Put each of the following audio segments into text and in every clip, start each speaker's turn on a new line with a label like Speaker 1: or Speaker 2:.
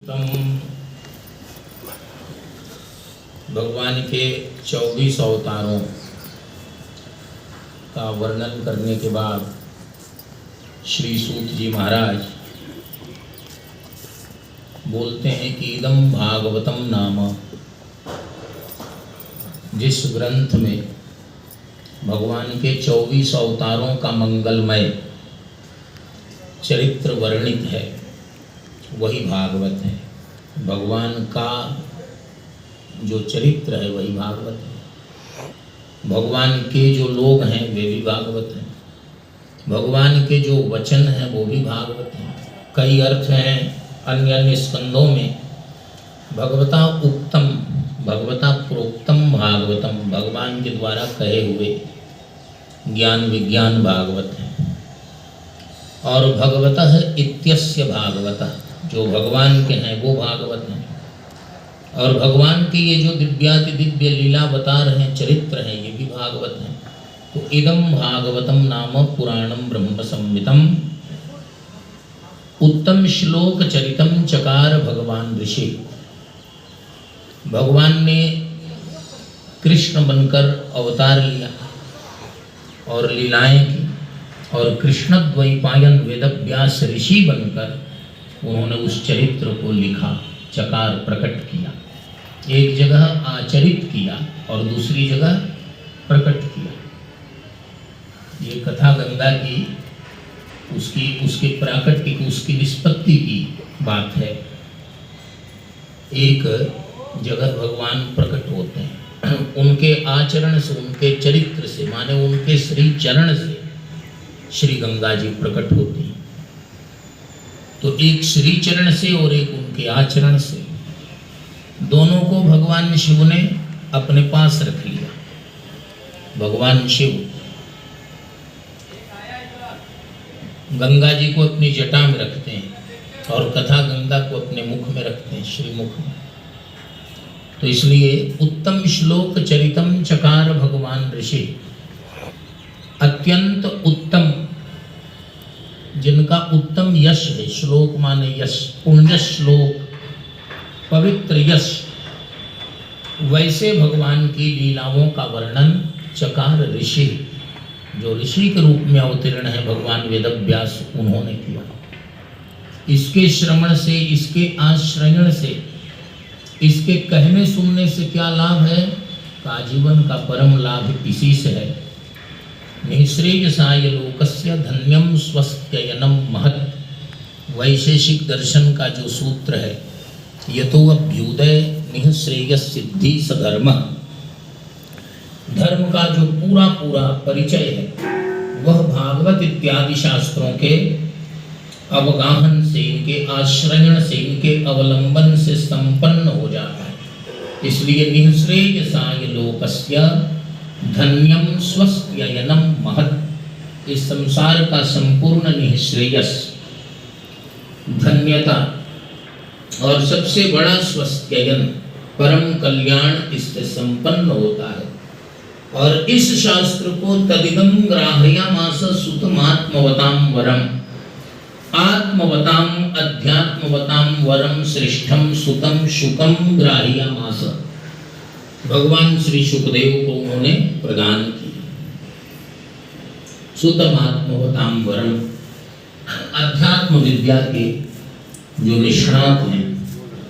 Speaker 1: तम भगवान के 24 अवतारों का वर्णन करने के बाद श्री सूत जी महाराज बोलते हैं कि इदम भागवतम नाम, जिस ग्रंथ में भगवान के 24 अवतारों का मंगलमय चरित्र वर्णित है वही भागवत है। भगवान का जो चरित्र है वही भागवत है। भगवान के जो लोग हैं वे भी भागवत हैं। भगवान के जो वचन हैं वो भी भागवत हैं। कई अर्थ हैं अन्य अन्य स्कंदों में। भगवता उक्तम, भगवता प्रोक्तम भागवतम, भगवान के द्वारा कहे हुए ज्ञान विज्ञान भागवत है। और भगवतः इत्यस्य भागवतः, जो भगवान के हैं वो भागवत हैं। और भगवान के ये जो दिव्याति दिव्य लीलावतार हैं, चरित्र हैं, ये भी भागवत हैं। तो इदम भागवतम नाम पुराणम ब्रह्म संहितम उत्तम श्लोक चरितम चकार भगवान ऋषि। भगवान ने कृष्ण बनकर अवतार लिया और लीलाएं की, और कृष्ण द्वैपायन वेदव्यास ऋषि बनकर उन्होंने उस चरित्र को लिखा, चकार प्रकट किया। एक जगह आचरित किया और दूसरी जगह प्रकट किया। ये कथा गंगा की उसके प्राकट्य उसकी निष्पत्ति की बात है। एक जगह भगवान प्रकट होते हैं, उनके आचरण से, उनके चरित्र से, माने उनके श्री चरण से श्री गंगा जी प्रकट होती हैं। तो एक श्री चरण से और एक उनके आचरण से, दोनों को भगवान शिव ने अपने पास रख लिया। भगवान शिव गंगा जी को अपनी जटा में रखते हैं और कथा गंगा को अपने मुख में रखते हैं, श्रीमुख में। तो इसलिए उत्तम श्लोक चरितम चकार भगवान ऋषि, अत्यंत उत्तम, जिनका उत्तम यश है। श्लोक माने यश, पुण्य श्लोक, पवित्र यश। वैसे भगवान की लीलाओं का वर्णन चकार ऋषि, जो ऋषि के रूप में अवतीर्ण है भगवान वेदव्यास, उन्होंने किया। इसके श्रवण से, इसके आश्रयण से, इसके कहने सुनने से क्या लाभ है? का जीवन का परम लाभ इसी से है। निःश्रेयसाय लोकस्य धन्यम स्वस्त्ययनम महत्। वैशेषिक दर्शन का जो सूत्र है, यतो अभ्युदय निःश्रेयस सिद्धि सधर्म। धर्म का जो पूरा पूरा परिचय है वह भागवत इत्यादि शास्त्रों के अवगाहन से, इनके आश्रयण से, इनके अवलंबन से संपन्न हो जाता है। इसलिए निःश्रेयसाय लोकस्य धन्यम स्वस्त्ययनम महत्। इस संसार का संपूर्ण निःश्रेयस, धन्यता और सबसे बड़ा स्वस्त्ययन, परम कल्याण इससे संपन्न होता है। और इस शास्त्र को तदिदं ग्राह्यामास सुतमात्मवतां वरम, आत्मवतां अध्यात्मवतां वरम श्रेष्ठम सुतम शुकम ग्राह्यामास। भगवान श्री सुखदेव को उन्होंने प्रदान किया सुतमात्मवतां वरम। अध्यात्म विद्या के जो निष्णात हैं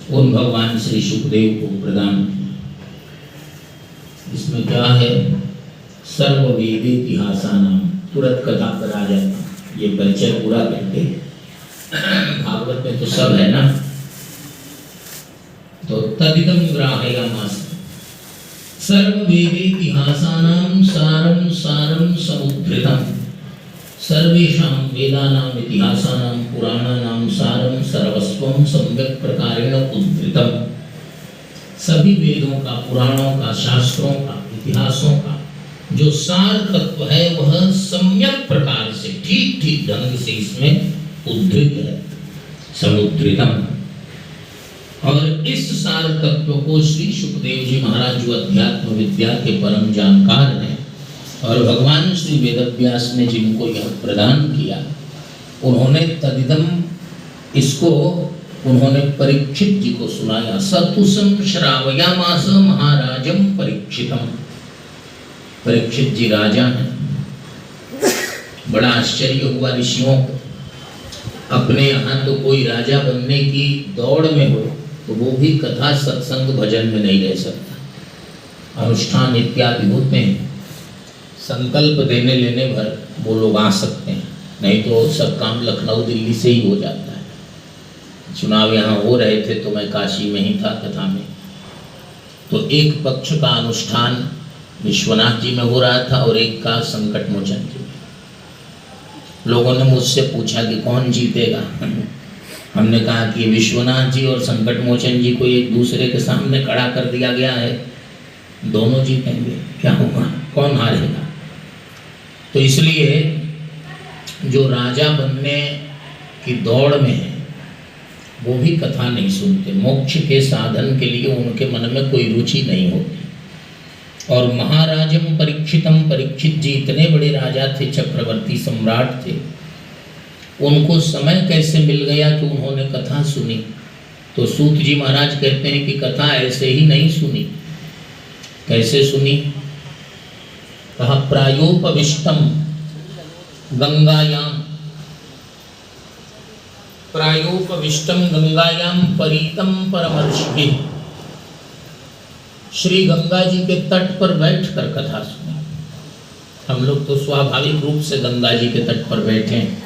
Speaker 1: उन भगवान श्री सुखदेव को प्रदान किया। इसमें क्या है? सर्व वेद इतिहासानाम, तुरंत कथा पर आ जाता। ये परिचय पूरा करके, भागवत में तो सब है ना। तो तदिदं ग्राह्यामास सर्व वेद इतिहासानाम सारम सारम समुद्धृतम। सर्वेषां वेदानाम इतिहासानाम पुराणानाम सारम सर्वस्वं सम्यक् प्रकारेण उद्धृतम। सभी वेदों का, पुराणों का, शास्त्रों का, इतिहासों का जो सार तत्व है वह सम्यक प्रकार से, ठीक ठीक ढंग से इसमें उद्धृत है, समुद्धृतम। और इस सार तत्व को श्री सुखदेव जी महाराज, जो अध्यात्म विद्या के परम जानकार हैं, और भगवान श्री वेदव्यास ने जिनको यह प्रदान किया, उन्होंने तदिदम इसको उन्होंने परीक्षित जी को सुनाया। सतुसं श्रावयामास महाराजं परीक्षितम। परीक्षित जी राजा हैं। बड़ा आश्चर्य हुआ ऋषियों को। अपने यहाँ तो कोई राजा बनने की दौड़ में हो तो वो भी कथा सत्संग भजन में नहीं रह सकता। अनुष्ठान इत्यादि होते हैं, संकल्प देने लेने भर वो लोग आ सकते हैं, नहीं तो सब काम लखनऊ दिल्ली से ही हो जाता है। चुनाव यहाँ हो रहे थे तो मैं काशी में ही था कथा में, तो एक पक्ष का अनुष्ठान विश्वनाथ जी में हो रहा था और एक का संकट मोचन जी में। लोगों ने मुझसे पूछा कि कौन जीतेगा। हमने कहा कि विश्वनाथ जी और संकट मोचन जी को एक दूसरे के सामने खड़ा कर दिया गया है, दोनों जीतेंगे, क्या होगा, कौन हारेगा। तो इसलिए जो राजा बनने की दौड़ में है वो भी कथा नहीं सुनते। मोक्ष के साधन के लिए उनके मन में कोई रुचि नहीं होती। और महाराजम परीक्षितम, परीक्षित जी इतने बड़े राजा थे, चक्रवर्ती सम्राट थे, उनको समय कैसे मिल गया कि उन्होंने कथा सुनी। तो सूत जी महाराज कहते हैं कि कथा ऐसे ही नहीं सुनी। कैसे सुनी? कहा प्रायोपविष्टम गंगायाम, प्रायोपविष्टम गंगायाम परीतम परमर्षि। श्री गंगा जी के तट पर बैठकर कथा सुनी। हम लोग तो स्वाभाविक रूप से गंगा जी के तट पर बैठे हैं,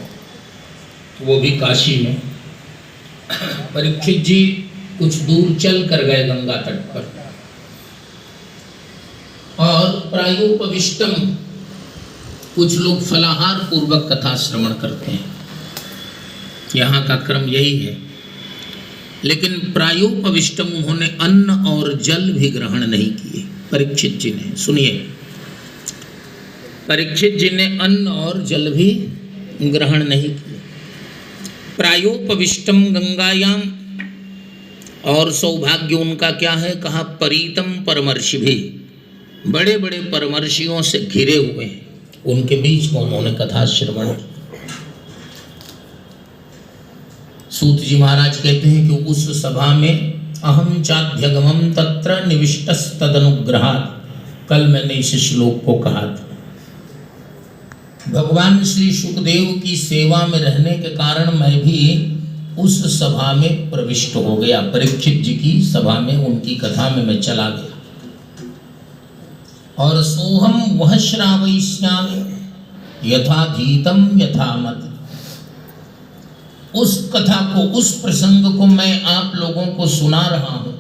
Speaker 1: वो भी काशी में। परीक्षित जी कुछ दूर चल कर गए गंगा तट पर और प्रायोपविष्टम, कुछ लोग फलाहार पूर्वक कथा श्रवण करते हैं, यहाँ का क्रम यही है। लेकिन प्रायोपविष्टम, उन्होंने अन्न और जल भी ग्रहण नहीं किए परीक्षित जी ने। सुनिए, परीक्षित जी ने अन्न और जल भी ग्रहण नहीं किए। प्रायोपविष्टम गंगायाम, और सौभाग्य उनका क्या है? कहा परीतम परमर्षि भी, बड़े बड़े परमर्षियों से घिरे हुए हैं, उनके बीच में उन्होंने कथा श्रवण की। सूत जी महाराज कहते हैं कि उस सभा में अहम चाध्यगमम तत्र निविष्टस्तदनुग्रहात्, कल मैंने इस श्लोक को कहा था। भगवान श्री सुखदेव की सेवा में रहने के कारण मैं भी उस सभा में प्रविष्ट हो गया। परीक्षित जी की सभा में, उनकी कथा में मैं चला गया। और सोहम वह श्रावयिष्यामि यथाधीतम यथामति, उस कथा को, उस प्रसंग को मैं आप लोगों को सुना रहा हूं,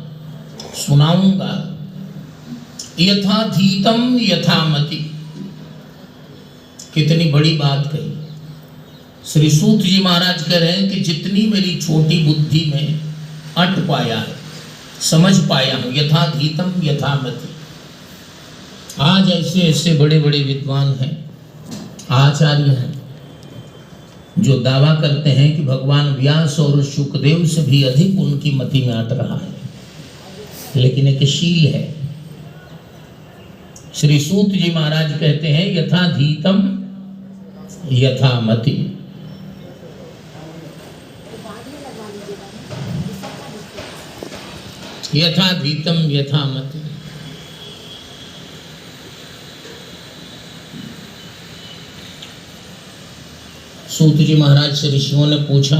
Speaker 1: सुनाऊंगा। यथाधीतम यथामति, कितनी बड़ी बात कही। श्री सूत जी महाराज कह रहे हैं कि जितनी मेरी छोटी बुद्धि में अट पाया है, समझ पाया हूं, यथाधीतम यथामति। आज ऐसे ऐसे बड़े बड़े विद्वान हैं, आचार्य हैं, जो दावा करते हैं कि भगवान व्यास और शुकदेव से भी अधिक उनकी मति में अट रहा है, लेकिन एक शील है। श्री सूत जी महाराज कहते हैं यथाधीतम यथामति। यथाधीतम यथामति। सूत जी महाराज से ऋषियों ने पूछा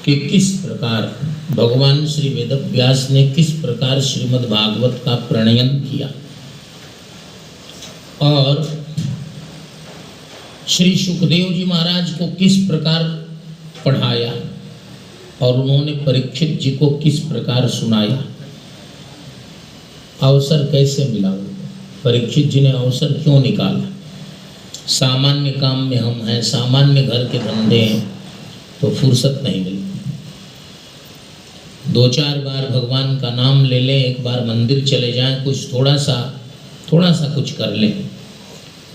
Speaker 1: कि किस प्रकार भगवान श्री वेदव्यास ने किस प्रकार श्रीमद् भागवत का प्रणयन किया और श्री सुखदेव जी महाराज को किस प्रकार पढ़ाया और उन्होंने परीक्षित जी को किस प्रकार सुनाया। अवसर कैसे मिला उनको? परीक्षित जी ने अवसर क्यों निकाला? सामान्य काम में हम हैं, सामान्य घर के धंधे हैं, तो फुर्सत नहीं मिलती। दो चार बार भगवान का नाम ले लें, एक बार मंदिर चले जाएं, कुछ थोड़ा सा कुछ कर लें,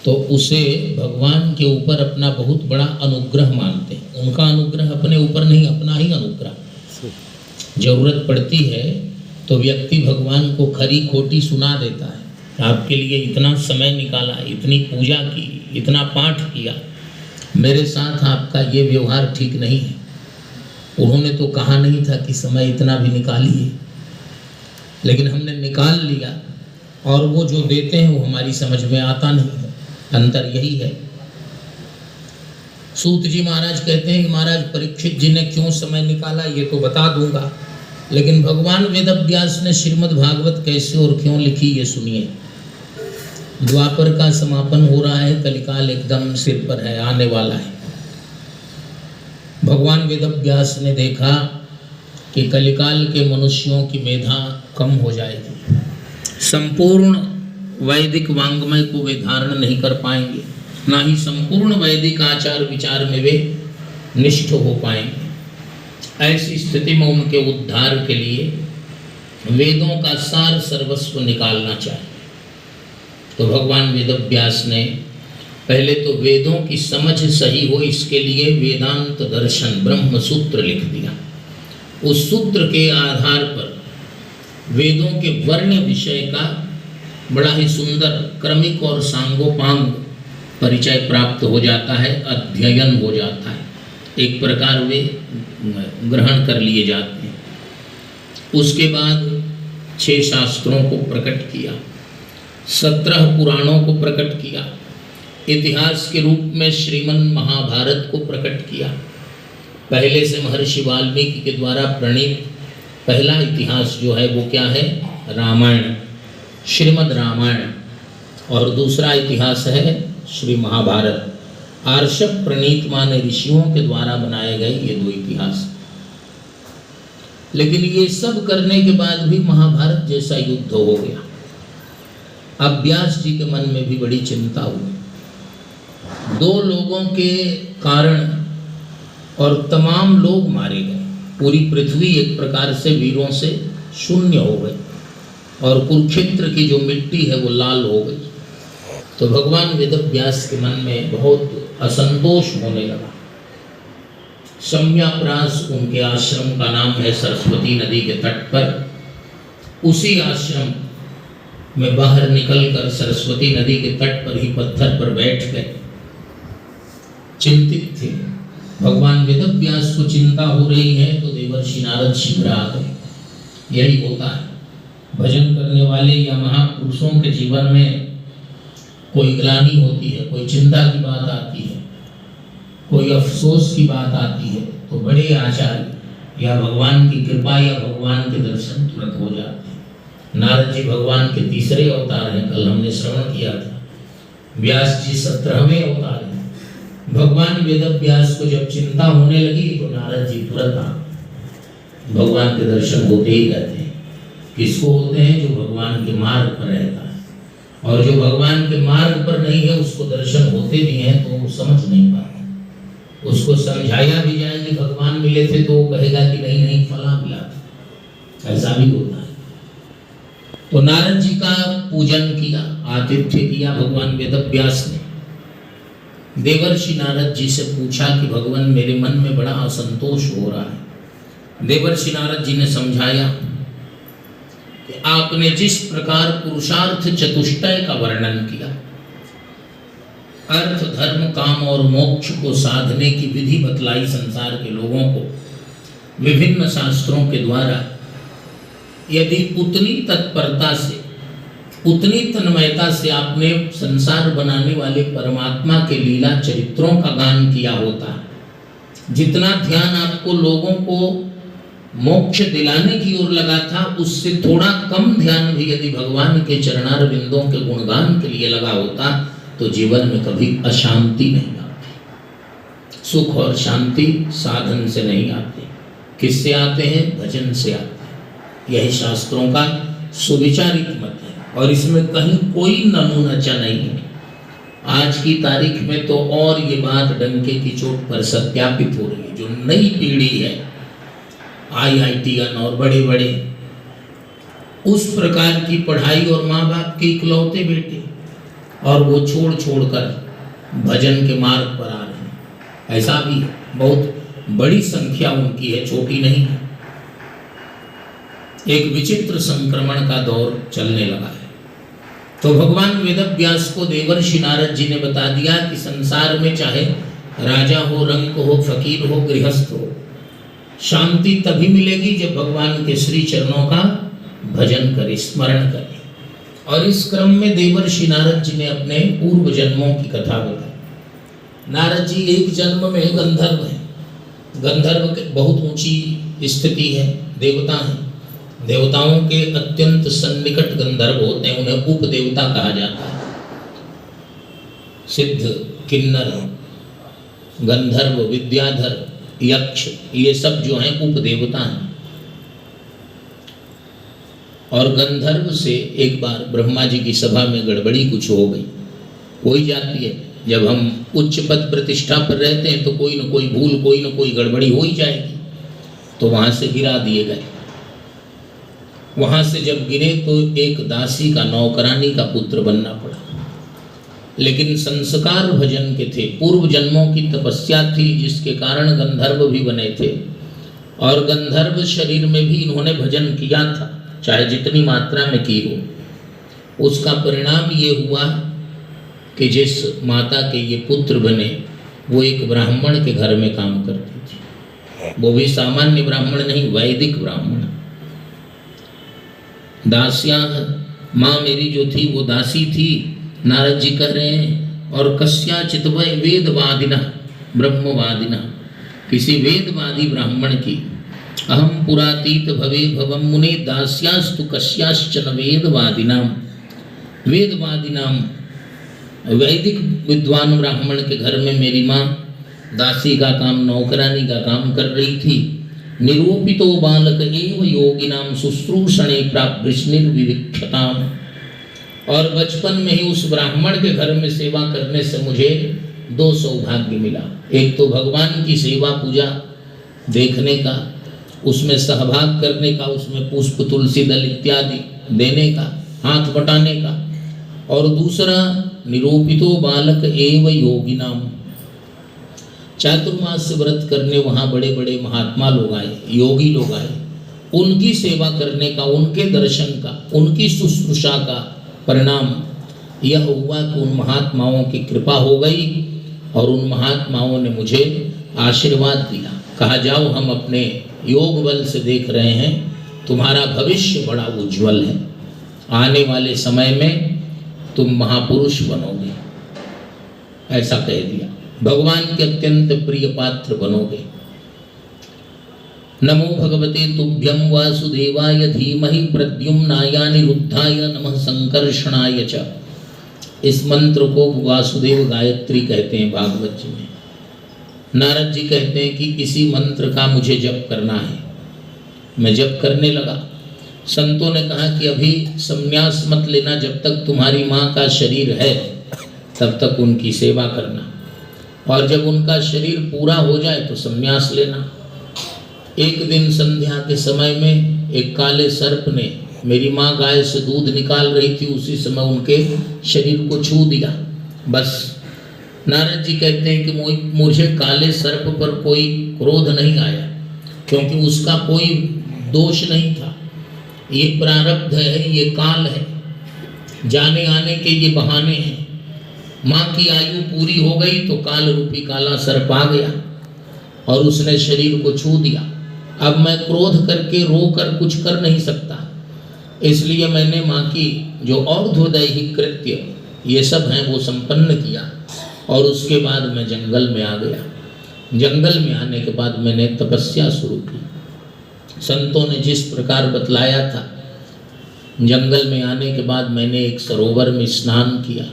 Speaker 1: तो उसे भगवान के ऊपर अपना बहुत बड़ा अनुग्रह मानते हैं। उनका अनुग्रह अपने ऊपर नहीं, अपना ही अनुग्रह। जरूरत पड़ती है तो व्यक्ति भगवान को खरी खोटी सुना देता है। आपके लिए इतना समय निकाला, इतनी पूजा की, इतना पाठ किया, मेरे साथ आपका ये व्यवहार ठीक नहीं है। उन्होंने तो कहा नहीं था कि समय इतना भी निकालिए, लेकिन हमने निकाल लिया और वो जो देते हैं वो हमारी समझ में आता नहीं है। अंतर यही है। सूत जी महाराज कहते हैं कि महाराज परीक्षित जी ने क्यों समय निकाला ये तो बता दूंगा, लेकिन भगवान वेदव्यास ने श्रीमद् भागवत कैसे और क्यों लिखी ये सुनिए। द्वापर का समापन हो रहा है, कलिकाल एकदम सिर पर है, आने वाला है। भगवान वेदव्यास ने देखा कि कलिकाल के मनुष्यों की मेधा कम हो जाएगी, संपूर्ण वैदिक वांग्मय को वे धारण नहीं कर पाएंगे, ना ही संपूर्ण वैदिक आचार विचार में वे निष्ठ हो पाएंगे। ऐसी स्थिति में उनके उद्धार के लिए वेदों का सार सर्वस्व निकालना चाहिए। तो भगवान वेदव्यास ने पहले तो वेदों की समझ सही हो इसके लिए वेदांत दर्शन ब्रह्म सूत्र लिख दिया। उस सूत्र के आधार पर वेदों के वर्ण विषय का बड़ा ही सुंदर क्रमिक और सांगोपांग परिचय प्राप्त हो जाता है, अध्ययन हो जाता है, एक प्रकार वे ग्रहण कर लिए जाते हैं। उसके बाद 6 शास्त्रों को प्रकट किया, 17 पुराणों को प्रकट किया, इतिहास के रूप में श्रीमद् महाभारत को प्रकट किया। पहले से महर्षि वाल्मीकि के द्वारा प्रणीत पहला इतिहास जो है वो क्या है? रामायण, श्रीमद् रामायण। और दूसरा इतिहास है श्री महाभारत, आर्षभ प्रणीत माने ऋषियों के द्वारा बनाए गए ये 2 इतिहास। लेकिन ये सब करने के बाद भी महाभारत जैसा युद्ध हो गया। अब व्यास जी के मन में भी बड़ी चिंता हुई। 2 लोगों के कारण और तमाम लोग मारे गए, पूरी पृथ्वी एक प्रकार से वीरों से शून्य हो गई और कुरुक्षेत्र की जो मिट्टी है वो लाल हो गई। तो भगवान वेदव्यास के मन में बहुत असंतोष होने लगा। सम्याप्रास उनके आश्रम का नाम है, सरस्वती नदी के तट पर। उसी आश्रम में बाहर निकलकर सरस्वती नदी के तट पर ही पत्थर पर बैठ गए, चिंतित थे। भगवान वेदव्यास को चिंता हो रही है तो देवर्षि नारद शीघ्र आ गए। यही होता है, भजन करने वाले या महापुरुषों के जीवन में कोई ग्लानि होती है, कोई चिंता की बात आती है, कोई अफसोस की बात आती है, तो बड़े आचार्य या भगवान की कृपा या भगवान के दर्शन तुरंत हो जाते हैं। नारद जी भगवान के तीसरे अवतार हैं, कल हमने श्रवण किया था। व्यास जी 17वें अवतार हैं। भगवान वेदव्यास को जब चिंता होने लगी तो नारद जी तुरंत आ, भगवान के दर्शन होते ही रहते हैं। किसको होते हैं? जो भगवान के मार्ग पर रहता है। और जो भगवान के मार्ग पर नहीं है उसको दर्शन होते भी हैं तो वो समझ नहीं पाता। उसको समझाया भी जाए कि भगवान मिले थे तो वो कहेगा कि नहीं नहीं फला मिला था। ऐसा भी होता है। तो नारद जी का पूजन किया, आतिथ्य किया भगवान वेदव्यास ने। देवर्षि नारद जी से पूछा कि भगवान मेरे मन में बड़ा असंतोष हो रहा है। देवर्षि नारद जी ने समझाया कि आपने जिस प्रकार पुरुषार्थ चतुष्टय का वर्णन किया, अर्थ धर्म काम और मोक्ष को साधने की विधि बतलाई संसार के लोगों को विभिन्न शास्त्रों के द्वारा, यदि उतनी तत्परता से उतनी तन्मयता से आपने संसार बनाने वाले परमात्मा के लीला चरित्रों का गान किया होता, जितना ध्यान आपको लोगों को मोक्ष दिलाने की ओर लगा था, उससे थोड़ा कम ध्यान भी यदि भगवान के चरणार बिंदों के गुणगान के लिए लगा होता तो जीवन में कभी अशांति नहीं आती। सुख और शांति साधन से नहीं आते। किससे आते हैं? भजन से आते हैं। यही शास्त्रों का सुविचारित मत है और इसमें कहीं कोई नमूनचा नहीं है। आज की तारीख में तो और ये बात डंके की चोट पर सत्यापित हो रही है। जो नई पीढ़ी है, IITian और बड़े बड़े, उस प्रकार की पढ़ाई और माँ बाप के इकलौते बेटे, और वो छोड़ छोड़ कर भजन के मार्ग पर आ रहे हैं। ऐसा भी है, बहुत बड़ी संख्या उनकी है, छोटी नहीं है। एक विचित्र संक्रमण का दौर चलने लगा है। तो भगवान वेदव्यास को देवर्षि नारद जी ने बता दिया कि संसार में चाहे राजा हो, रंक हो, फकीर हो, गृहस्थ हो, शांति तभी मिलेगी जब भगवान के श्री चरणों का भजन करे, स्मरण करे। और इस क्रम में देवर्षि नारद जी ने अपने पूर्व जन्मों की कथा बताई। नारद जी एक जन्म में गंधर्व हैं। गंधर्व के बहुत ऊंची स्थिति है, देवता हैं। देवताओं के अत्यंत सन्निकट गंधर्व होते हैं, उन्हें उप देवता कहा जाता है। सिद्ध, किन्नर, गंधर्व, विद्याधर, यक्ष, ये सब जो हैं उप देवता हैं। और गंधर्व से एक बार ब्रह्मा जी की सभा में गड़बड़ी कुछ हो गई। हो ही जाती है, जब हम उच्च पद प्रतिष्ठा पर रहते हैं तो कोई न कोई भूल, कोई न कोई गड़बड़ी हो ही जाएगी। तो वहां से गिरा दिए गए। वहां से जब गिरे तो एक दासी का, नौकरानी का पुत्र बनना पड़ा। लेकिन संस्कार भजन के थे, पूर्व जन्मों की तपस्या थी जिसके कारण गंधर्व भी बने थे। और गंधर्व शरीर में भी इन्होंने भजन किया था, चाहे जितनी मात्रा में की हो। उसका परिणाम ये हुआ कि जिस माता के ये पुत्र बने वो एक ब्राह्मण के घर में काम करती थी। वो भी सामान्य ब्राह्मण नहीं, वैदिक ब्राह्मण। दासियां, माँ मेरी जो थी वो दासी थी, नारद जी कह रहे हैं। और कस्या चितवय वेदवादिना ब्रह्मवादिना, किसी वेदवादी ब्राह्मण की, अहम पुरातीत भवे भवम मुने दास्यास्तु कस्याश्चन वेदवादिनाम। वेदवादिनाम, वैदिक विद्वान ब्राह्मण के घर में मेरी माँ दासी का काम, नौकरानी का काम कर रही थी। निरूपितो बालक एव योगिनाम शुश्रूषणे प्राप्त विविक्षताम। और बचपन में ही उस ब्राह्मण के घर में सेवा करने से मुझे दो सौभाग्य मिला। एक तो भगवान की सेवा पूजा देखने का, उसमें सहभाग करने का, उसमें पुष्प तुलसी दल इत्यादि देने का, हाथ बटाने का। और दूसरा निरूपितो बालक एव योगिनाम, चातुर्मास व्रत करने वहाँ बड़े बड़े महात्मा लोग आए, योगी लोग आए, उनकी सेवा करने का, उनके दर्शन का, उनकी शुश्रूषा का परिणाम यह हुआ कि उन महात्माओं की कृपा हो गई और उन महात्माओं ने मुझे आशीर्वाद दिया। कहा जाओ हम अपने योग बल से देख रहे हैं तुम्हारा भविष्य बड़ा उज्जवल है, आने वाले समय में तुम महापुरुष बनोगे, ऐसा कह दिया। भगवान के अत्यंत प्रिय पात्र बनोगे। नमो भगवते तुभ्यं वासुदेवाय धीमहि प्रद्युम्नाय निरुद्धाय नमः संकर्षणाय च। इस मंत्र को वासुदेव गायत्री कहते हैं भागवत जी में। नारद जी कहते हैं कि इसी मंत्र का मुझे जप करना है। मैं जप करने लगा। संतों ने कहा कि अभी संन्यास मत लेना, जब तक तुम्हारी माँ का शरीर है तब तक उनकी सेवा करना, और जब उनका शरीर पूरा हो जाए तो संन्यास लेना। एक दिन संध्या के समय में एक काले सर्प ने, मेरी माँ गाय से दूध निकाल रही थी, उसी समय उनके शरीर को छू दिया। बस नारद जी कहते हैं कि मुझे काले सर्प पर कोई क्रोध नहीं आया, क्योंकि उसका कोई दोष नहीं था। ये प्रारब्ध है, ये काल है, जाने आने के ये बहाने हैं। माँ की आयु पूरी हो गई तो काल रूपी काला सर्प आ गया और उसने शरीर को छू दिया। अब मैं क्रोध करके रो कर कुछ कर नहीं सकता, इसलिए मैंने माँ की जो और्ध्वदैहिक कृत्य ये सब हैं वो संपन्न किया और उसके बाद मैं जंगल में आ गया। जंगल में आने के बाद मैंने तपस्या शुरू की। संतों ने जिस प्रकार बतलाया था, जंगल में आने के बाद मैंने एक सरोवर में स्नान किया,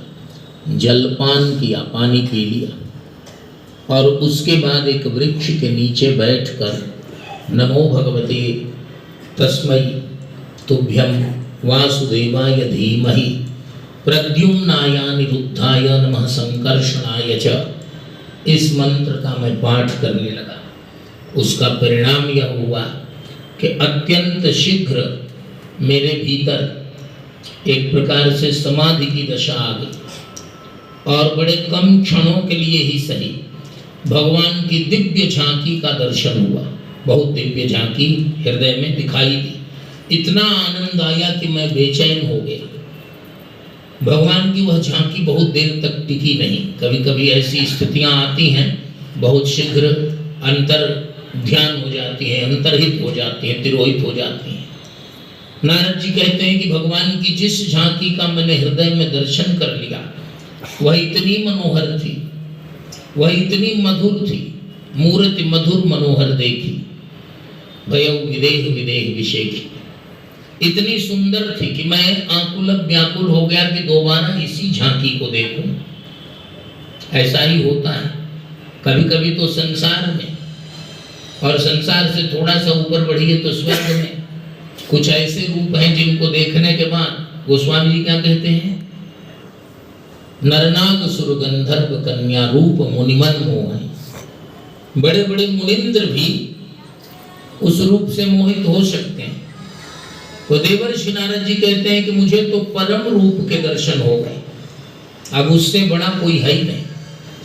Speaker 1: जलपान किया, पानी पी लिया और उसके बाद एक वृक्ष के नीचे बैठकर नमो भगवते तस्मै तुभ्यं वासुदेवाय धीमहि प्रद्युम्नाय निरुद्धाय नमः संकर्षणाय च, इस मंत्र का मैं पाठ करने लगा। उसका परिणाम यह हुआ कि अत्यंत शीघ्र मेरे भीतर एक प्रकार से समाधि की दशा आ गई और बड़े कम क्षणों के लिए ही सही भगवान की दिव्य झांकी का दर्शन हुआ। बहुत दिव्य झांकी हृदय में दिखाई दी। इतना आनंद आया कि मैं बेचैन हो गया। भगवान की वह झांकी बहुत देर तक टिकी नहीं। कभी कभी ऐसी स्थितियां आती हैं बहुत शीघ्र अंतर ध्यान हो जाती है, अंतर्हित हो जाती है, तिरोहित हो जाती है। नारद जी कहते हैं कि भगवान की जिस झांकी का मैंने हृदय में दर्शन कर लिया वह इतनी मनोहर थी, वह इतनी मधुर थी, मूर्ति मधुर मनोहर देखी, भयउ विदेह विदेह विशेखी, इतनी सुंदर थी कि मैं आकुल व्याकुल हो गया कि दोबारा इसी झांकी को देखूं। ऐसा ही होता है कभी कभी तो संसार में, और संसार से थोड़ा सा ऊपर बढ़िए तो स्वर्ग में कुछ ऐसे रूप हैं जिनको देखने के बाद गोस्वामी जी क्या कहते हैं, नरनाग सुर गंधर्व कन्या रूप मुनिमन मोह। बड़े बड़े मुनिंद्र भी उस रूप से मोहित हो सकते हैं। तो देवर्षि नारद जी कहते हैं कि मुझे तो परम रूप के दर्शन हो गए, अब उससे बड़ा कोई है ही नहीं।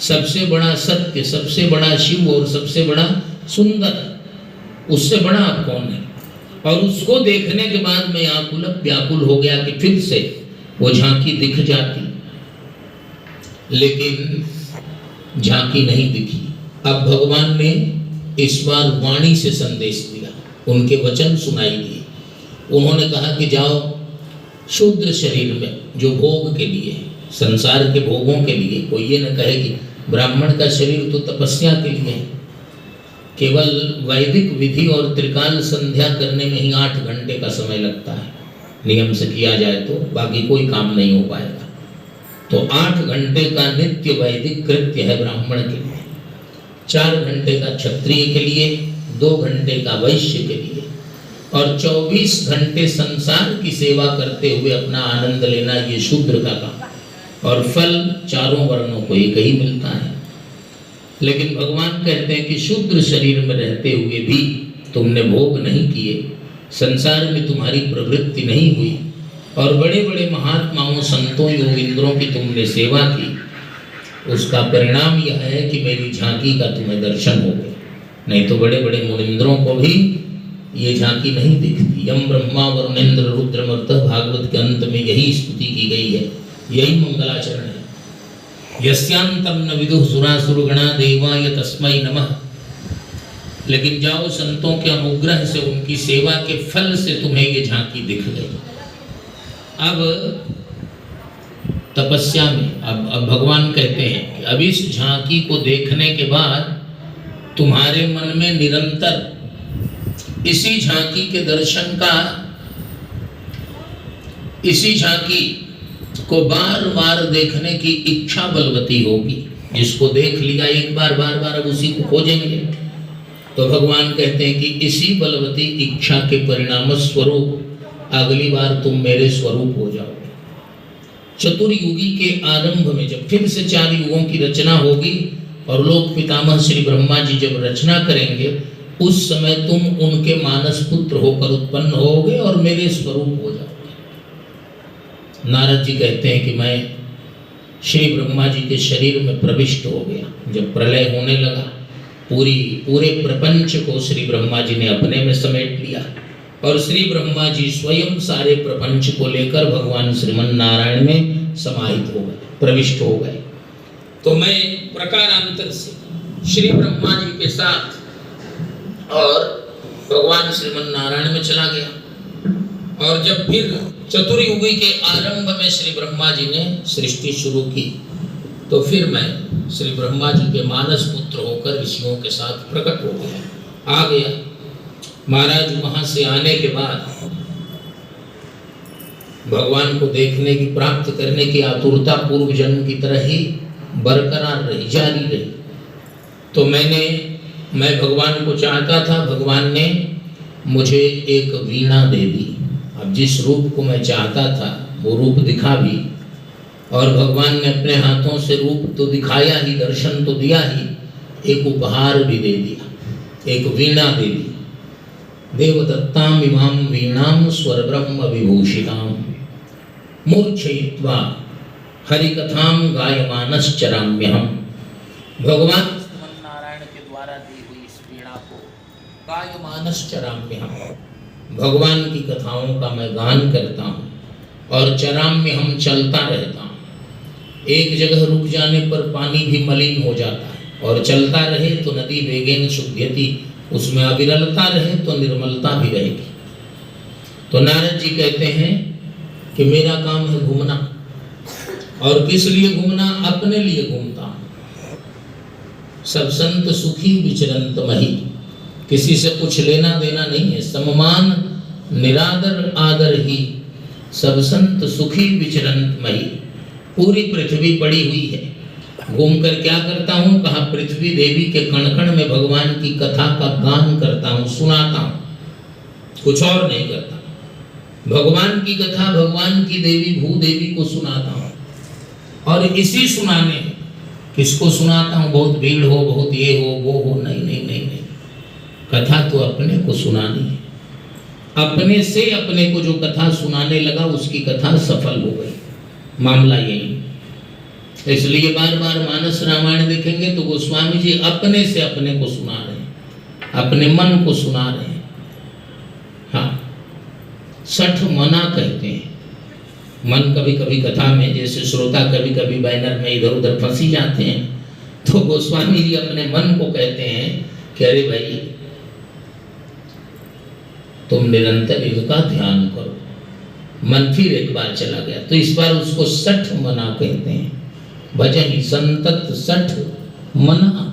Speaker 1: सबसे बड़ा सत्य, सबसे बड़ा शिव और सबसे बड़ा सुंदर, उससे बड़ा आप कौन है। और उसको देखने के बाद मैं आकुल व्याकुल हो गया कि फिर से वो झांकी दिख जाती, लेकिन झांकी नहीं दिखी। अब भगवान ने इस बार वाणी से संदेश दिया, उनके वचन सुनाई दिए। उन्होंने कहा कि जाओ शूद्र शरीर में जो भोग के लिए, संसार के भोगों के लिए, कोई ये न कहे कि ब्राह्मण का शरीर तो तपस्या के लिए है, केवल वैदिक विधि और त्रिकाल संध्या करने में ही 8 घंटे का समय लगता है, नियम से किया जाए तो बाकी कोई काम नहीं हो पाएगा। तो 8 घंटे का नित्य वैदिक कृत्य है ब्राह्मण के लिए, 4 घंटे का क्षत्रिय के लिए, 2 घंटे का वैश्य के लिए, और 24 घंटे संसार की सेवा करते हुए अपना आनंद लेना ये शूद्र का काम। और फल चारों वर्णों को एक ही मिलता है। लेकिन भगवान कहते हैं कि शूद्र शरीर में रहते हुए भी तुमने भोग नहीं किए, संसार में तुम्हारी प्रवृत्ति नहीं हुई, और बड़े बड़े महात्माओं संतों योगींद्रों की तुमने सेवा की, उसका परिणाम यह है कि मेरी झांकी का तुम्हें दर्शन हो गया। नहीं तो बड़े बड़े मुनिंद्रों को भी ये झांकी नहीं दिखती। यम ब्रह्मा वरुणेन्द्र रुद्रमर्तः, भागवत के अंत में यही स्तुति की गई है, यही मंगलाचरण है। यस्यांतम न विदुः सुरासुरगणा देवाय तस्मै नमः। लेकिन जाओ संतों के अनुग्रह से, उनकी सेवा के फल से तुम्हें ये झांकी दिख गई। अब तपस्या में अब भगवान कहते हैं कि अब इस झांकी को देखने के बाद तुम्हारे मन में निरंतर इसी झांकी के दर्शन का, इसी झांकी को बार बार देखने की इच्छा बलवती होगी। जिसको देख लिया एक बार, बार बार अब उसी को खोजेंगे। तो भगवान कहते हैं कि इसी बलवती इच्छा के परिणाम स्वरूप अगली बार तुम मेरे स्वरूप हो जाओगे। चतुर्युगी के आरंभ में जब फिर से 4 युगों की रचना होगी और लोक पितामह श्री ब्रह्मा जी जब रचना करेंगे, उस समय तुम उनके मानस पुत्र होकर उत्पन्न होगे और मेरे स्वरूप हो जाओगे। नारद जी कहते हैं कि मैं श्री ब्रह्मा जी के शरीर में प्रविष्ट हो गया। जब प्रलय होने लगा, पूरे प्रपंच को श्री ब्रह्मा जी ने अपने में समेट लिया, और श्री ब्रह्मा जी स्वयं सारे प्रपंच को लेकर भगवान श्रीमन नारायण में समाहित हो गए, प्रविष्ट हो गए। तो मैं प्रकारांतर से श्री ब्रह्मा जी के साथ और भगवान श्रीमन नारायण में चला गया। और जब फिर चतुर्युगी के आरंभ में श्री ब्रह्मा जी ने सृष्टि शुरू की, तो फिर मैं श्री ब्रह्मा जी के मानस पुत्र होकर ऋषियों के साथ प्रकट हो गया, आ गया। महाराज वहां से आने के बाद भगवान को देखने की, प्राप्त करने की आतुरता पूर्व जन्म की तरह ही बरकरार रही, जारी रही। तो मैं भगवान को चाहता था, भगवान ने मुझे एक वीणा दे दी। अब जिस रूप को मैं चाहता था वो रूप दिखा भी, और भगवान ने अपने हाथों से रूप तो दिखाया ही, दर्शन तो दिया ही, एक उपहार भी दे दिया, एक वीणा दे दी। देवदत्ताम इमाम वीणाम स्वर ब्रह्म विभूषिताम मूर्छयित्वा हरिकथाम गायमानश्चराम्यहम्। भगवान नारायण के द्वारा दी हुई इस वीणा को गायमानश्चराम्यहम्, भगवान की कथाओं का मैं गान करता हूँ, और चराम्य हम चलता रहता हूँ। एक जगह रुक जाने पर पानी भी मलिन हो जाता है, और चलता रहे तो नदी वेगेन शुद्ध्यति, उसमें अविरलता रहे तो निर्मलता भी रहेगी। तो नारद जी कहते हैं कि मेरा काम है घूमना, और किस लिए घूमना? अपने लिए घूमता हूं। सब संत सुखी विचरंत मही, किसी से कुछ लेना देना नहीं है, सममान निरादर आदर ही, सब संत सुखी विचरंत मही। पूरी पृथ्वी पड़ी हुई है, घूमकर क्या करता हूँ? कहा पृथ्वी देवी के कण कण में भगवान की कथा का गान करता हूँ, सुनाता हूँ, कुछ और नहीं करता। भगवान की कथा, भगवान की देवी भूदेवी को सुनाता हूँ। और इसी सुनाने, किसको सुनाता हूँ? बहुत भीड़ हो, बहुत ये हो, वो हो, नहीं नहीं नहीं नहीं। कथा तो अपने को सुनानी है। अपने से अपने को जो कथा सुनाने लगा उसकी कथा सफल हो गई। मामला यही। इसलिए बार बार मानस रामायण देखेंगे तो गोस्वामी जी अपने से अपने को सुना रहे हैं, अपने मन को सुना रहे हैं। हाँ, सठ मना कहते हैं। मन कभी कभी कथा में, जैसे श्रोता कभी कभी बैनर में इधर उधर फंसी जाते हैं, तो गोस्वामी जी अपने मन को कहते हैं कि अरे भाई तुम निरंतर इनका ध्यान करो। मन फिर एक बार चला गया, तो इस बार उसको सठ मना कहते हैं। भजन संतत सठ मना,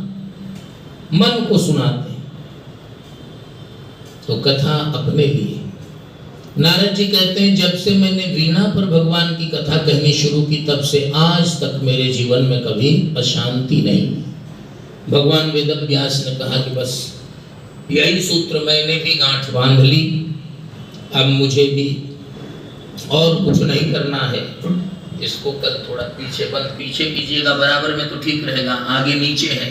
Speaker 1: मन को सुनाते हैं। तो कथा अपने लिए। नारद जी कहते हैं जब से मैंने वीणा पर भगवान की कथा कहनी शुरू की तब से आज तक मेरे जीवन में कभी अशांति नहीं। भगवान वेदव्यास ने कहा कि बस यही सूत्र मैंने भी गांठ बांध ली, अब मुझे भी और कुछ नहीं करना है। इसको कल थोड़ा पीछे बंद, पीछे कीजिएगा, बराबर में तो ठीक रहेगा, आगे नीचे है।